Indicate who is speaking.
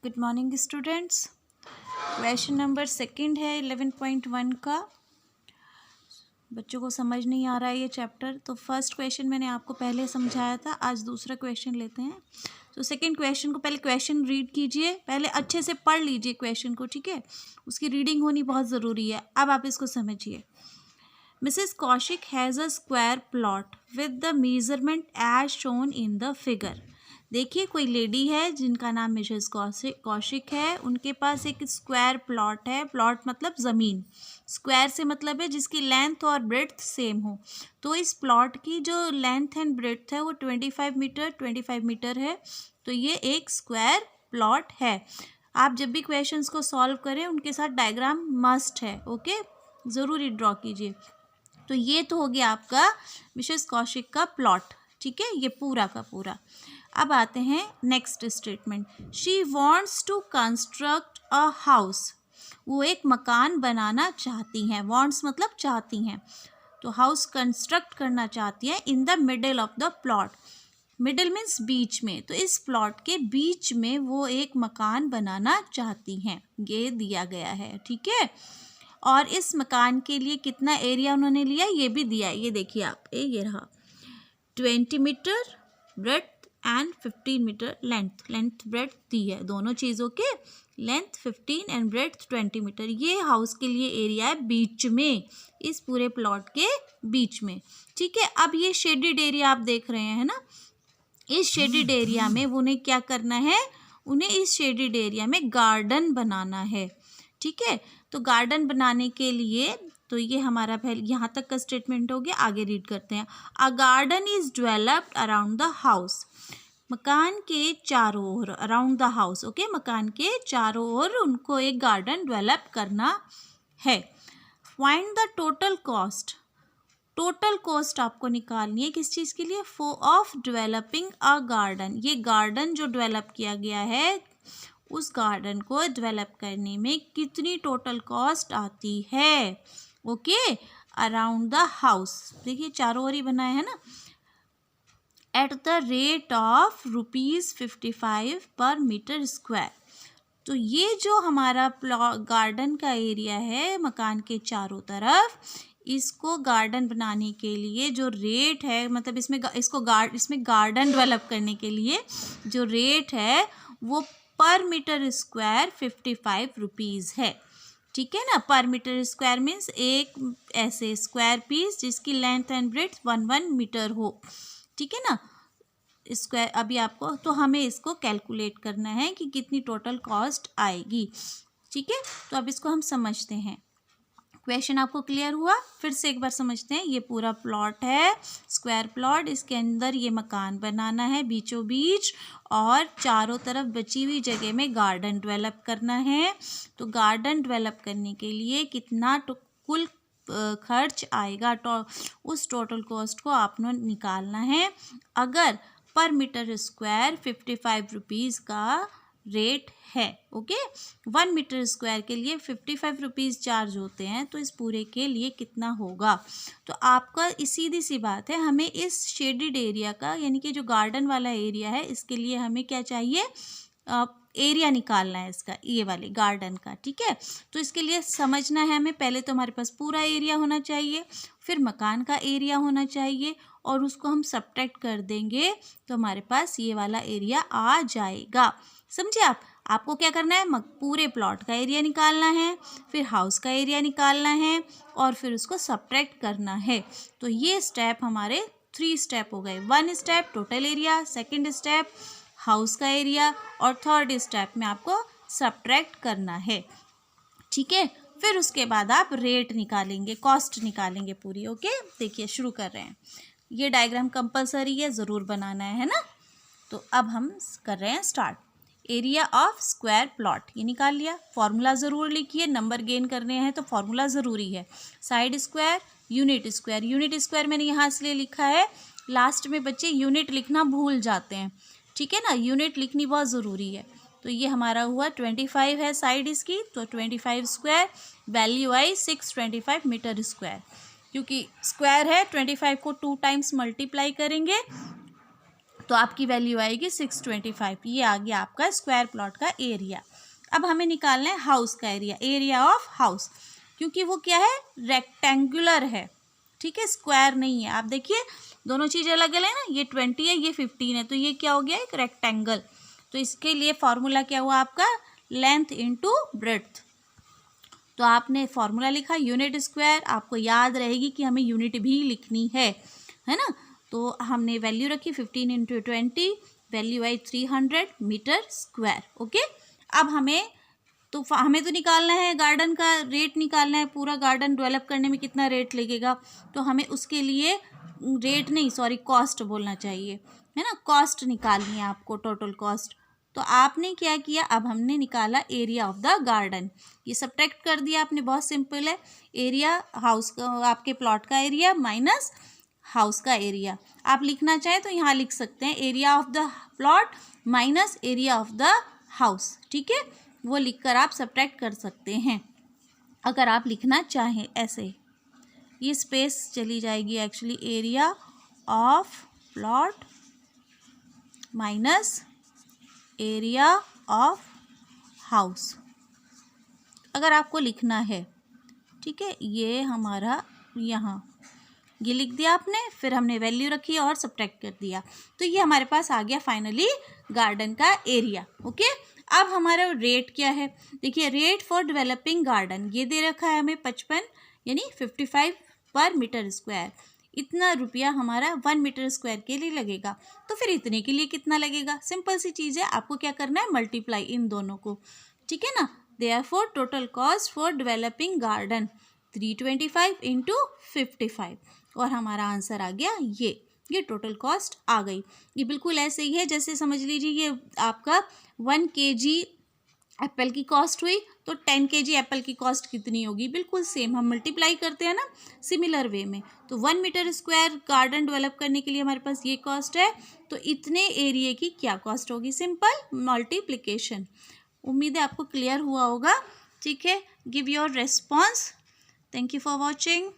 Speaker 1: Good morning students. Question number second है 11.1 का। बच्चों को समझ नहीं आ रहा है ये चैप्टर, तो फर्स्ट क्वेश्चन मैंने आपको पहले समझाया था, आज दूसरा क्वेश्चन लेते हैं। तो सेकंड क्वेश्चन को पहले क्वेश्चन रीड कीजिए, पहले अच्छे से पढ़ लीजिए क्वेश्चन को, ठीक है। उसकी रीडिंग होनी बहुत ज़रूरी है। अब आप इसको समझिए। Mrs. Kaushik has a square plot with the measurement as shown in the figure. देखिए कोई लेडी है जिनका नाम मिसेस कौशिक है, उनके पास एक स्क्वायर प्लॉट है। प्लॉट मतलब ज़मीन, स्क्वायर से मतलब है जिसकी लेंथ और ब्रेड्थ सेम हो। तो इस प्लॉट की जो लेंथ एंड ब्रेड्थ है वो 25 मीटर है। तो ये एक स्क्वायर प्लॉट है। आप जब भी क्वेश्चंस को सॉल्व करें उनके साथ डायग्राम मस्ट है, ओके, ज़रूरी ड्रॉ कीजिए। तो ये तो हो गया आपका मिसेस कौशिक का प्लॉट, ठीक है, ये पूरा का पूरा। अब आते हैं next statement. She wants to construct a house. वो एक मकान बनाना चाहती हैं। वॉन्ट्स मतलब चाहती हैं, तो हाउस कंस्ट्रक्ट करना चाहती हैं in the middle of the plot. Middle means बीच में, तो इस प्लॉट के बीच में वो एक मकान बनाना चाहती हैं। ये दिया गया है, ठीक है। और इस मकान के लिए कितना एरिया उन्होंने लिया ये भी दिया है। ये देखिए आप, ये रहा 20 metre breadth and 15 metre length breadth दी है। दोनों चीज़ों के लेंथ 15 एंड ब्रेड्थ 20 मीटर। ये हाउस के लिए एरिया है बीच में, इस पूरे प्लॉट के बीच में, ठीक है। अब ये शेडेड एरिया आप देख रहे हैं ना, इस शेडेड एरिया में उन्हें क्या करना है, उन्हें इस शेडेड एरिया में गार्डन बनाना है, ठीक है। तो गार्डन बनाने के लिए, तो ये हमारा पहले यहाँ तक का स्टेटमेंट हो गया। आगे रीड करते हैं। A garden is developed around the house. मकान के चारों ओर, अराउंड द हाउस, ओके, मकान के चारों ओर उनको एक गार्डन डेवलप करना है। Find the total cost. Total cost आपको निकालनी है किस चीज़ के लिए, ऑफ डेवलपिंग अ गार्डन। ये गार्डन जो डेवलप किया गया है, उस गार्डन को डेवलप करने में कितनी टोटल कॉस्ट आती है, ओके, अराउंड द हाउस। देखिए चारों ओर ही बनाया है ना। एट द रेट ऑफ ₹55 पर मीटर स्क्वायर। तो ये जो हमारा गार्डन का एरिया है मकान के चारों तरफ, इसको गार्डन बनाने के लिए जो रेट है, मतलब इसमें गार्डन डेवलप करने के लिए जो रेट है वो पर मीटर स्क्वायर 55 रुपीज़ है, ठीक है ना। पर मीटर स्क्वायर मीन्स एक ऐसे स्क्वायर पीस जिसकी लेंथ एंड ब्रेड्थ 1 मीटर हो, ठीक है ना। स्क्वायर अभी आपको, तो हमें इसको कैलकुलेट करना है कि कितनी टोटल कॉस्ट आएगी, ठीक है। तो अब इसको हम समझते हैं। क्वेश्चन आपको क्लियर हुआ? फिर से एक बार समझते हैं। ये पूरा प्लॉट है, स्क्वायर प्लॉट, इसके अंदर ये मकान बनाना है बीचों बीच, और चारों तरफ बची हुई जगह में गार्डन डेवलप करना है। तो गार्डन डेवलप करने के लिए कितना कुल खर्च आएगा, उस टोटल कॉस्ट को आपने निकालना है। अगर पर मीटर स्क्वायर 55 रुपीज़ का रेट है, ओके, 1 मीटर स्क्वायर के लिए 55 रुपीज़ चार्ज होते हैं, तो इस पूरे के लिए कितना होगा। तो आपका सीधी सी बात है, हमें इस शेडेड एरिया का, यानी कि जो गार्डन वाला एरिया है, इसके लिए हमें क्या चाहिए, एरिया निकालना है इसका, ये वाले गार्डन का, ठीक है। तो इसके लिए समझना है हमें, पहले तो हमारे पास पूरा एरिया होना चाहिए, फिर मकान का एरिया होना चाहिए, और उसको हम सब्ट्रैक्ट कर देंगे तो हमारे पास ये वाला एरिया आ जाएगा। समझे आप? आपको क्या करना है, पूरे प्लॉट का एरिया निकालना है, फिर हाउस का एरिया निकालना है, और फिर उसको सब्ट्रैक्ट करना है। तो ये स्टेप हमारे 3 स्टेप हो गए। 1 step total area, second step house का एरिया, और थर्ड स्टेप में आपको सब्ट्रैक्ट करना है, ठीक है। फिर उसके बाद आप रेट निकालेंगे, कॉस्ट निकालेंगे पूरी, ओके। देखिए शुरू कर रहे हैं। ये डायग्राम कंपलसरी है, ज़रूर बनाना है ना। तो अब हम कर रहे हैं start. Area of square plot ये निकाल लिया। फॉर्मूला ज़रूर लिखिए, नंबर गेन करने हैं तो फॉर्मूला ज़रूरी है। Side square, unit square. Unit square मैंने यहाँ इसलिए लिखा है, लास्ट में बच्चे यूनिट लिखना भूल जाते हैं, ठीक है ना, यूनिट लिखनी बहुत ज़रूरी है। तो ये हमारा हुआ 25 है साइड इसकी, तो 25 स्क्वायर, वैल्यू आई 625 मीटर स्क्वायर। क्योंकि स्क्वायर है, 25 को 2 टाइम्स मल्टीप्लाई करेंगे तो आपकी वैल्यू आएगी 625। ये आ गया आपका स्क्वायर प्लॉट का एरिया। अब हमें निकालना है हाउस का एरिया, एरिया ऑफ हाउस, क्योंकि वो क्या है, रेक्टेंगुलर है, ठीक है, स्क्वायर नहीं है। आप देखिए दोनों चीज़ें अलग अलग है ना, ये 20 है, ये 15 है, तो ये क्या हो गया, एक रेक्टेंगल। तो इसके लिए फॉर्मूला क्या हुआ आपका, लेंथ इंटू ब्रेड्थ। तो आपने फॉर्मूला लिखा यूनिट स्क्वायर, आपको याद रहेगी कि हमें यूनिट भी लिखनी है ना। तो हमने वैल्यू रखी 15 इंटू 20, वैल्यू आई 300 मीटर स्क्वायर। ओके, अब हमें तो निकालना है गार्डन का रेट, निकालना है पूरा गार्डन डेवलप करने में कितना रेट लगेगा। तो हमें उसके लिए रेट नहीं, सॉरी, कॉस्ट बोलना चाहिए, है ना, कॉस्ट निकालनी है आपको, टोटल कॉस्ट। तो आपने क्या किया, अब हमने निकाला एरिया ऑफ द गार्डन, ये सब्ट्रैक्ट कर दिया आपने, बहुत सिंपल है। एरिया हाउस का, आपके प्लॉट का एरिया माइनस हाउस का एरिया। आप लिखना चाहें तो यहाँ लिख सकते हैं area of the plot minus area of the house, ठीक है, वो लिखकर आप सब्ट्रैक्ट कर सकते हैं अगर आप लिखना चाहें ऐसे। ये स्पेस चली जाएगी actually, area of plot minus area of house अगर आपको लिखना है, ठीक है। ये हमारा यहाँ ये लिख दिया आपने, फिर हमने वैल्यू रखी और सब्ट्रैक्ट कर दिया, तो ये हमारे पास आ गया फाइनली गार्डन का एरिया। ओके, अब हमारा रेट क्या है, देखिए रेट फॉर डेवलपिंग गार्डन ये दे रखा है हमें 55 यानी 55 पर मीटर स्क्वायर। इतना रुपया हमारा 1 मीटर स्क्वायर के लिए लगेगा, तो फिर इतने के लिए कितना लगेगा, सिंपल सी चीज़ है, आपको क्या करना है, मल्टीप्लाई इन दोनों को, ठीक है ना। Therefore total cost for developing garden 325 into 55 और हमारा आंसर आ गया ये टोटल कॉस्ट आ गई। ये बिल्कुल ऐसे ही है जैसे समझ लीजिए ये आपका 1 kg एप्पल की कॉस्ट हुई, तो 10 kg एप्पल की कॉस्ट कितनी होगी, बिल्कुल सेम, हम मल्टीप्लाई करते हैं ना सिमिलर वे में। तो 1 मीटर स्क्वायर गार्डन डेवलप करने के लिए हमारे पास ये कॉस्ट है, तो इतने एरिया की क्या कॉस्ट होगी, सिंपल मल्टीप्लिकेशन। उम्मीद है आपको क्लियर हुआ होगा, ठीक है। Give your response, thank you for watching.